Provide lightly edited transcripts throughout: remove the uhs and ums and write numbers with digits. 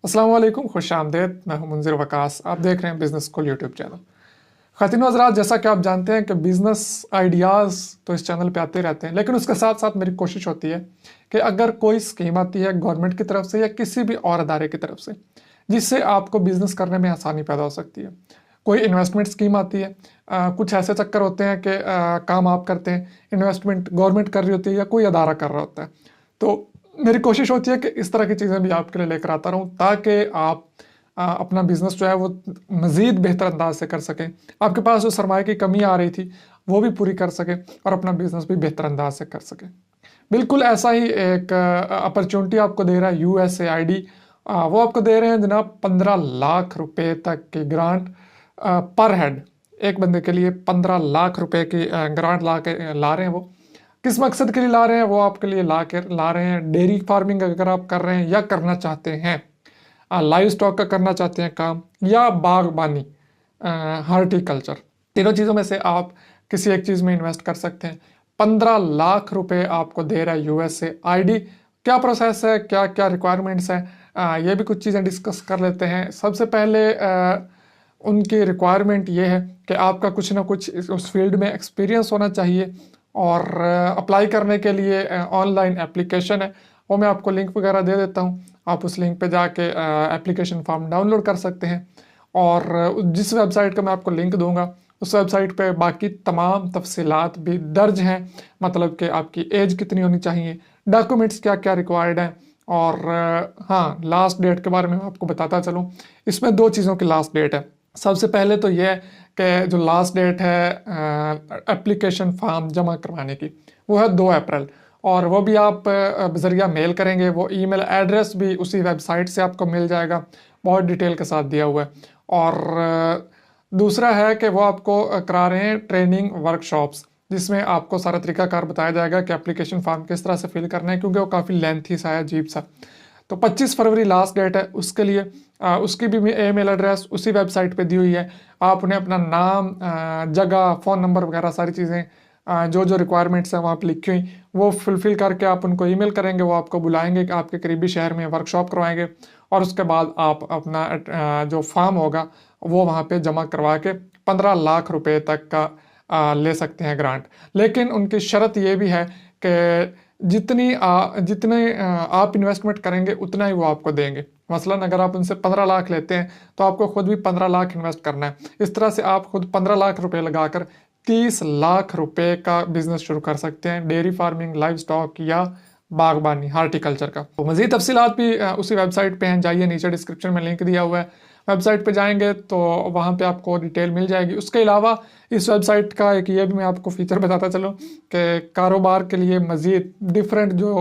अस्सलाम वालेकुम, खुश आमदेद। मैं हूं munzirwaqas। आप देख रहे हैं बिजनेस स्कूल यूट्यूब चैनल। ख़वातीन व हज़रात, जैसा कि आप जानते हैं कि बिज़नेस आइडियाज़ तो इस चैनल पे आते रहते हैं, लेकिन उसके साथ साथ मेरी कोशिश होती है कि अगर कोई स्कीम आती है गवर्नमेंट की तरफ से या किसी भी और अदारे की तरफ से जिससे आपको बिज़नेस करने में आसानी पैदा हो सकती है, कोई इन्वेस्टमेंट स्कीम आती है, कुछ ऐसे चक्कर होते हैं कि काम आप करते हैं, इन्वेस्टमेंट गवर्नमेंट कर रही होती है या कोई अदारा कर रहा होता है, तो मेरी कोशिश होती है कि इस तरह की चीज़ें भी आपके लिए लेकर आता रहूं ताकि आप अपना बिज़नेस जो है वो मज़ीद बेहतर अंदाज से कर सकें, आपके पास जो सरमाए की कमी आ रही थी वो भी पूरी कर सकें और अपना बिज़नेस भी बेहतर अंदाज से कर सकें। बिल्कुल ऐसा ही एक अपॉर्चुनिटी आपको दे रहा है USAID। वो आपको दे रहे हैं जनाब 15 लाख रुपए तक की ग्रांट पर हेड। एक बंदे के लिए 15 लाख रुपए की ग्रांट ला रहे हैं। वो किस मकसद के लिए ला रहे हैं? वो आपके लिए ला रहे हैं डेयरी फार्मिंग अगर आप कर रहे हैं या करना चाहते हैं, लाइव स्टॉक का करना चाहते हैं काम, या बागबानी, हार्टिकल्चर, तीनों चीज़ों में से आप किसी एक चीज़ में इन्वेस्ट कर सकते हैं। 15 लाख रुपए आपको दे रहा है USAID। क्या प्रोसेस है, क्या क्या रिक्वायरमेंट्स हैं, ये भी कुछ चीज़ें डिस्कस कर लेते हैं। सबसे पहले उनकी रिक्वायरमेंट ये है कि आपका कुछ ना कुछ उस फील्ड में एक्सपीरियंस होना चाहिए, और अप्लाई करने के लिए ऑनलाइन एप्लीकेशन है, वो मैं आपको लिंक वगैरह दे देता हूँ। आप उस लिंक पे जाके एप्लीकेशन फॉर्म डाउनलोड कर सकते हैं, और जिस वेबसाइट का मैं आपको लिंक दूंगा उस वेबसाइट पे बाकी तमाम तफसीलात भी दर्ज हैं, मतलब कि आपकी एज कितनी होनी चाहिए, डॉक्यूमेंट्स क्या क्या रिक्वायर्ड हैं, और हाँ, लास्ट डेट के बारे में मैं आपको बताता चलूँ। इसमें 2 चीज़ों की लास्ट डेट है। सबसे पहले तो ये है कि जो लास्ट डेट है एप्लीकेशन फॉर्म जमा करवाने की, वो है 2 अप्रैल, और वो भी आप बजरिया मेल करेंगे। वो ईमेल एड्रेस भी उसी वेबसाइट से आपको मिल जाएगा, बहुत डिटेल के साथ दिया हुआ है। और दूसरा है कि वो आपको करा रहे हैं ट्रेनिंग वर्कशॉप्स, जिसमें आपको सारा तरीकाकार बताया जाएगा कि एप्लीकेशन फॉर्म किस तरह से फिल करना है, क्योंकि वो काफ़ी लेंथी सा है, अजीब सा। तो 25 फरवरी लास्ट डेट है उसके लिए। उसकी भी ईमेल एड्रेस उसी वेबसाइट पे दी हुई है। आप उन्हें अपना नाम, जगह, फ़ोन नंबर वगैरह सारी चीज़ें जो जो रिक्वायरमेंट्स हैं वहाँ पर लिखी हुई, वो फुलफ़िल करके आप उनको ईमेल करेंगे। वो आपको बुलाएंगे कि आपके करीबी शहर में वर्कशॉप करवाएंगे, और उसके बाद आप अपना जो फॉर्म होगा वो वहाँ पे जमा करवा के 15 लाख रुपए तक का ले सकते हैं ग्रांट। लेकिन उनकी शर्त ये भी है कि जितने आप इन्वेस्टमेंट करेंगे उतना ही वो आपको देंगे। मसलन अगर आप उनसे 15 लाख लेते हैं तो आपको खुद भी 15 लाख इन्वेस्ट करना है। इस तरह से आप खुद 15 लाख रुपए लगाकर 30 लाख रुपए का बिजनेस शुरू कर सकते हैं, डेयरी फार्मिंग, लाइव स्टॉक या बागबानी, हार्टिकल्चर का। तो मज़ीद तफसीलात भी उसी वेबसाइट पे हैं, जाइए, नीचे डिस्क्रिप्शन में लिंक दिया हुआ है। वेबसाइट पे जाएंगे तो वहाँ पे आपको डिटेल मिल जाएगी। उसके अलावा इस वेबसाइट का एक ये भी मैं आपको फ़ीचर बताता चलूँ कि कारोबार के लिए मज़ीद डिफरेंट जो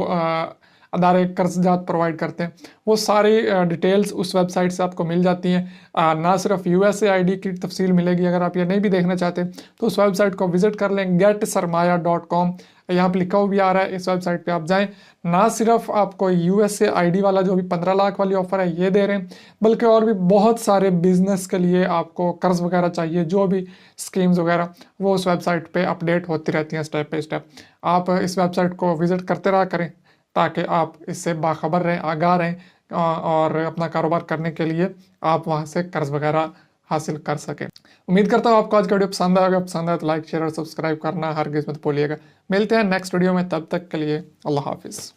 अदारे कर्ज़जात प्रोवाइड करते हैं, वो सारी डिटेल्स उस वेबसाइट से आपको मिल जाती हैं। ना सिर्फ USAID की तफसील मिलेगी, अगर आप ये नहीं भी देखना चाहते तो उस वेबसाइट को विज़िट कर लें, getSarmaya.com, यहाँ पे लिखा हुआ भी आ रहा है। इस वेबसाइट पे आप जाएं, ना सिर्फ आपको USAID वाला जो भी 15 लाख वाली ऑफ़र है ये दे रहे हैं, बल्कि और भी बहुत सारे बिज़नेस के लिए आपको कर्ज़ वगैरह चाहिए, जो भी स्कीम्स वगैरह, वो उस वेबसाइट पे अपडेट होती रहती हैं स्टेप बाई स्टेप। आप इस वेबसाइट को विज़िट करते रहा करें ताकि आप इससे बाखबर रहें, आगाह रहें, और अपना कारोबार करने के लिए आप वहाँ से कर्ज़ वगैरह हासिल कर सकें। उम्मीद करता हूँ आपको आज का वीडियो पसंद आएगा। पसंद आए तो लाइक, शेयर और सब्सक्राइब करना हरगिज़ मत भूलिएगा। मिलते हैं नेक्स्ट वीडियो में, तब तक के लिए अल्लाह हाफिज़।